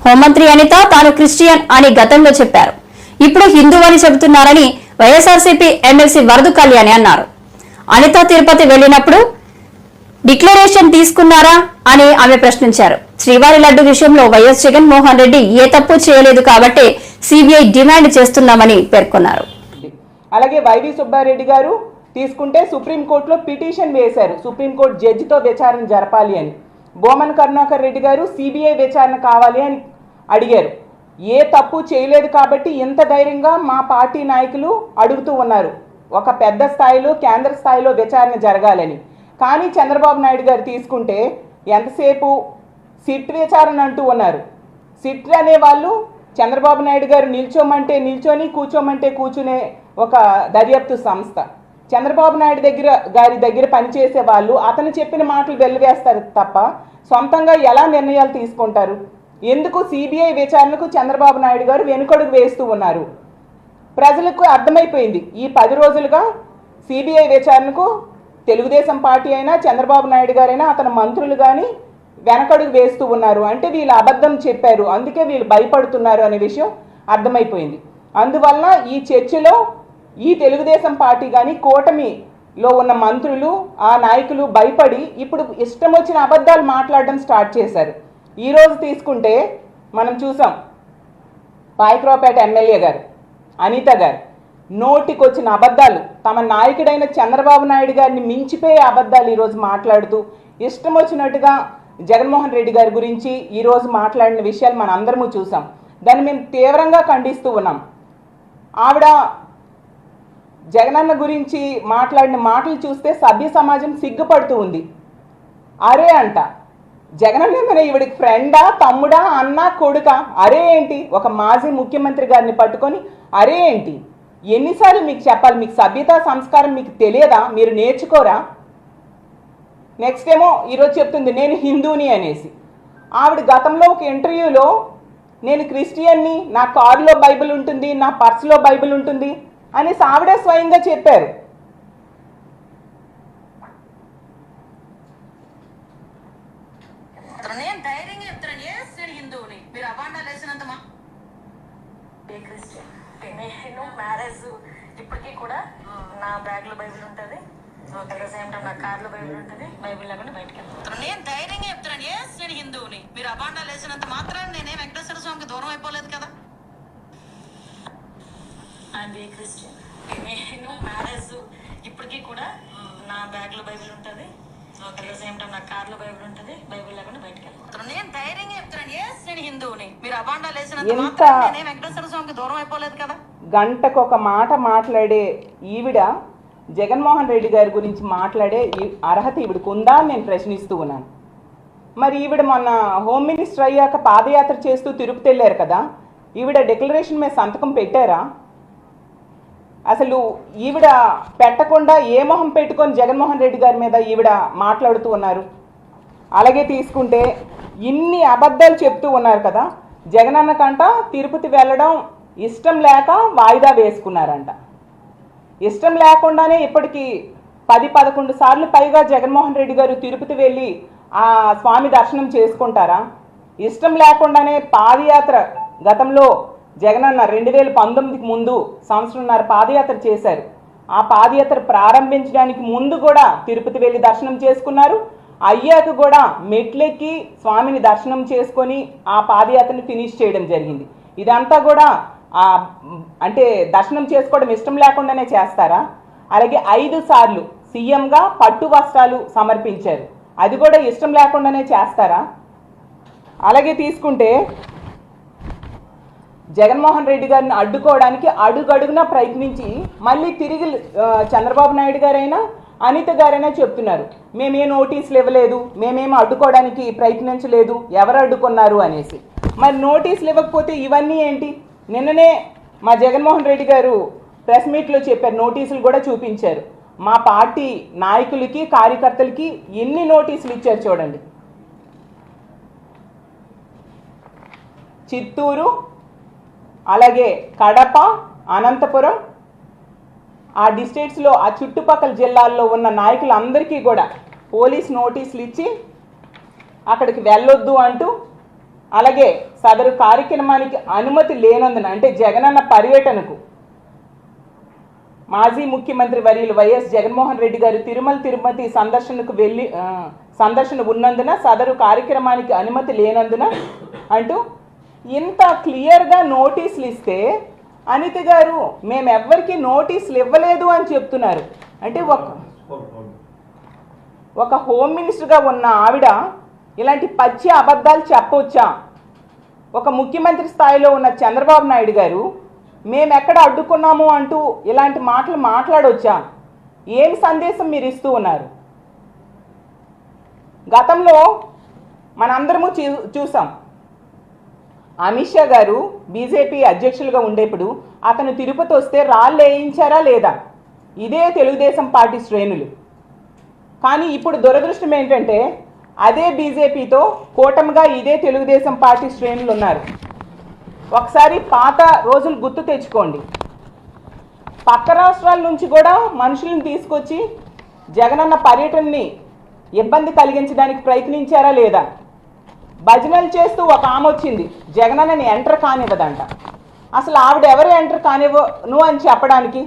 హోంమంత్రి అనిత తాను క్రిస్టియన్ అని గతంలో చెప్పారు. ఇప్పుడు హిందూ అని చెబుతున్నారని వైఎస్ఆర్సీపీ ఎమ్మెల్సీ వరదు కళ్యాణి అన్నారు. అనిత తిరుపతి వెళ్లినప్పుడు డిక్లరేషన్ తీసుకున్నారా అని ఆమె ప్రశ్నించారు. శ్రీవారి లడ్డు విషయంలో వైఎస్ జగన్మోహన్ రెడ్డి ఏ తప్పు చేయలేదు కాబట్టి సిబిఐ డిమాండ్ చేస్తున్నామని పేర్కొన్నారు. అలాగే వైవి సుబ్బారెడ్డి గారు తీసుకుంటే సుప్రీంకోర్టులో పిటిషన్ వేశారు, సుప్రీంకోర్టు జడ్జితో విచారణ జరపాలి అని. బోమన్ కరుణాకర్ రెడ్డి గారు సిబిఐ విచారణ కావాలి అని అడిగారు. ఏ తప్పు చేయలేదు కాబట్టి ఇంత ధైర్యంగా మా పార్టీ నాయకులు అడుగుతూ ఉన్నారు, ఒక పెద్ద స్థాయిలో కేంద్ర స్థాయిలో విచారణ జరగాలని. కానీ చంద్రబాబు నాయుడు గారు తీసుకుంటే ఎంతసేపు సిట్ విచారణ అంటూ ఉన్నారు. సిట్ అనే వాళ్ళు చంద్రబాబు నాయుడు గారు నిల్చోమంటే నిల్చొని కూర్చోమంటే కూర్చునే ఒక దర్యాప్తు సంస్థ. చంద్రబాబు నాయుడు గారి దగ్గర పనిచేసే వాళ్ళు అతను చెప్పిన మాటలు వెల్లివేస్తారు తప్ప సొంతంగా ఎలా నిర్ణయాలు తీసుకుంటారు? ఎందుకు సిబిఐ విచారణకు చంద్రబాబు నాయుడు గారు వెనుకడుగు వేస్తూ ఉన్నారు? ప్రజలకు అర్థమైపోయింది. ఈ 10 రోజులుగా సిబిఐ విచారణకు తెలుగుదేశం పార్టీ అయినా చంద్రబాబు నాయుడు గారైనా అతని మంత్రులు కానీ వెనకడుగు వేస్తూ ఉన్నారు. అంటే వీళ్ళు అబద్ధం చెప్పారు, అందుకే వీళ్ళు భయపడుతున్నారు అనే విషయం అర్థమైపోయింది. అందువల్ల ఈ చర్చలో ఈ తెలుగుదేశం పార్టీ కానీ కూటమిలో ఉన్న మంత్రులు ఆ నాయకులు భయపడి ఇప్పుడు ఇష్టం వచ్చిన అబద్ధాలు మాట్లాడడం స్టార్ట్ చేశారు. ఈరోజు తీసుకుంటే మనం చూసాం, పాయకరావుపేట ఎమ్మెల్యే గారు అనిత గారు నోటికొచ్చిన అబద్ధాలు, తమ నాయకుడైన చంద్రబాబు నాయుడు గారిని మించిపోయే అబద్ధాలు ఈరోజు మాట్లాడుతూ ఇష్టం వచ్చినట్టుగా జగన్మోహన్ రెడ్డి గారి గురించి ఈరోజు మాట్లాడిన విషయాలు మనం అందరము చూసాం. దాన్ని మేము తీవ్రంగా ఖండిస్తూ ఉన్నాం. ఆవిడ జగనన్న గురించి మాట్లాడిన మాటలు చూస్తే సభ్య సమాజం సిగ్గుపడుతూ ఉంది. అరే అంట, జగనన్న ఏమైనా ఈవిడికి ఫ్రెండా, తమ్ముడా, అన్న, కొడుక? అరే ఏంటి? ఒక మాజీ ముఖ్యమంత్రి గారిని పట్టుకొని అరే ఏంటి? ఎన్నిసార్లు మీకు చెప్పాలి? మీకు సభ్యత సంస్కారం మీకు తెలియదా? మీరు నేర్చుకోరా? నెక్స్ట్ ఏమో ఈరోజు చెప్తుంది నేను హిందూని అనేసి. ఆవిడ గతంలో ఒక ఇంటర్వ్యూలో నేను క్రిస్టియన్ని, నా కారులో బైబిల్ ఉంటుంది, నా పర్సులో బైబిల్ ఉంటుంది అనేసి ఆవిడే స్వయంగా చెప్పారు. నేను ధైర్యంగా చెప్తాను, నేను హిందువుని, మీరు అబాండాలు వేసినంత నేను మ్యారేజ్ ఇప్పటికీ కూడా నా బ్యాగ్ లో బైబిల్ ఉంటుంది, సేమ్ టైం నా కార్ లో బైబిల్ ఉంటుంది, బైబిల్ లేకుండా బయటకు వెళ్తాను. నేను ధైర్యంగా చెప్తాను, నేను హిందువుని, మీరు అబాండాలు వేసినంత మాత్రం నేనే వెంకటేశ్వర స్వామికి దూరం అయిపోలేదు కదా. అండ్ క్రిస్టియన్ నేను మ్యారేజ్ ఇప్పటికీ కూడా నా బ్యాగ్ లో బైబిల్ ఉంటుంది, సేమ్ టైం నా కార్ లో బైబిల్ ఉంటుంది, బైబిల్ లేకుండా బయటకు వెళ్తాను. నేను ధైర్యంగా చెప్తాను, నేను హిందువుని, మీరు అబాండాలు వేసినంత మాత్రం నేనే వెంకటేశ్వర స్వామికి దూరం అయిపోలేదు కదా. గంటకు ఒక మాట మాట్లాడే ఈవిడ జగన్మోహన్ రెడ్డి గారి గురించి మాట్లాడే అర్హత ఈవిడకు ఉందా అని నేను ప్రశ్నిస్తూ ఉన్నాను. మరి ఈవిడ మొన్న హోమ్ మినిస్టర్ అయ్యాక పాదయాత్ర చేస్తూ తిరుపతి వెళ్ళారు కదా, ఈవిడ డిక్లరేషన్ మీద సంతకం పెట్టారా? అసలు ఈవిడ పెట్టకుండా ఏ మొహం పెట్టుకొని జగన్మోహన్ రెడ్డి గారి మీద ఈవిడ మాట్లాడుతూ ఉన్నారు? అలాగే తీసుకుంటే ఇన్ని అబద్ధాలు చెప్తూ ఉన్నారు కదా. జగనన్న కంట తిరుపతి వెళ్ళడం ఇష్టం లేక వాయిదా వేసుకున్నారంట. ఇష్టం లేకుండానే ఇప్పటికీ 10-11 సార్లు పైగా జగన్మోహన్ రెడ్డి గారు తిరుపతి వెళ్ళి ఆ స్వామి దర్శనం చేసుకుంటారా? ఇష్టం లేకుండానే పాదయాత్ర గతంలో జగనన్న 2019కి ముందు సంవత్సరంన్నర పాదయాత్ర చేశారు. ఆ పాదయాత్ర ప్రారంభించడానికి ముందు కూడా తిరుపతి వెళ్ళి దర్శనం చేసుకున్నారు. అయ్యాక కూడా మెట్లెక్కి స్వామిని దర్శనం చేసుకొని ఆ పాదయాత్రని ఫినిష్ చేయడం జరిగింది. ఇదంతా కూడా అంటే దర్శనం చేసుకోవడం ఇష్టం లేకుండానే చేస్తారా? అలాగే 5 సార్లు సీఎంగా పట్టు వస్త్రాలు సమర్పించారు, అది కూడా ఇష్టం లేకుండానే చేస్తారా? అలాగే తీసుకుంటే జగన్మోహన్ రెడ్డి గారిని అడ్డుకోవడానికి అడుగడుగునా ప్రయత్నించి మళ్ళీ తిరిగి చంద్రబాబు నాయుడు గారైనా అనిత గారైనా చెప్తున్నారు, మేమే నోటీసులు ఇవ్వలేదు, మేమేమో అడ్డుకోవడానికి ప్రయత్నించలేదు, ఎవరు అడ్డుకున్నారు అనేసి. మరి నోటీసులు ఇవ్వకపోతే ఇవన్నీ ఏంటి? నిన్ననే మా జగన్మోహన్ రెడ్డి గారు ప్రెస్ మీట్లో చెప్పారు, నోటీసులు కూడా చూపించారు. మా పార్టీ నాయకులకి కార్యకర్తలకి ఎన్ని నోటీసులు ఇచ్చారు చూడండి. చిత్తూరు, అలాగే కడప, అనంతపురం, ఆ డిస్ట్రిక్ట్స్లో ఆ చుట్టుపక్కల జిల్లాల్లో ఉన్న నాయకులందరికీ కూడా పోలీస్ నోటీసులు ఇచ్చి అక్కడికి వెళ్ళొద్దు అంటూ అలాగే సదరు కార్యక్రమానికి అనుమతి లేనందున అంటే జగనన్న పర్యటనకు మాజీ ముఖ్యమంత్రి వర్యులు వైఎస్ జగన్మోహన్ రెడ్డి గారు తిరుపతి సందర్శన ఉన్నందున సదరు కార్యక్రమానికి అనుమతి లేనందున అంటూ ఇంత క్లియర్గా నోటీసులు ఇస్తే అనిత గారు మేమెవ్వరికి నోటీసులు ఇవ్వలేదు అని చెప్తున్నారు. అంటే ఒక హోమ్ మినిస్టర్గా ఉన్న ఆవిడ ఇలాంటి పచ్చి అబద్ధాలు చెప్పవచ్చా? ఒక ముఖ్యమంత్రి స్థాయిలో ఉన్న చంద్రబాబు నాయుడు గారు మేము ఎక్కడ అడ్డుకున్నాము అంటూ ఇలాంటి మాటలు మాట్లాడవచ్చా? ఏం సందేశం మీరు ఇస్తూ ఉన్నారు? గతంలో మనందరము చూసాం, అమిత్ షా గారు బీజేపీ అధ్యక్షులుగా ఉండేప్పుడు అతను తిరుపతి వస్తే రాళ్ళు వేయించారా లేదా? ఇదే తెలుగుదేశం పార్టీ శ్రేణులు. కానీ ఇప్పుడు దురదృష్టం ఏంటంటే అదే బీజేపీతో కూటమిగా ఇదే తెలుగుదేశం పార్టీ శ్రేణులు ఉన్నారు. ఒకసారి పాత రోజులు గుర్తు తెచ్చుకోండి. పక్క రాష్ట్రాల నుంచి కూడా మనుషులను తీసుకొచ్చి జగనన్న పర్యటనని ఇబ్బంది కలిగించడానికి ప్రయత్నించారా లేదా? భజనలు చేస్తూ ఒక ఆమె వచ్చింది, జగనన్నని ఎంటర్ కానివ్వదంట. అసలు ఆవిడ ఎవరు ఎంటర్ కానివ్వను అని చెప్పడానికి?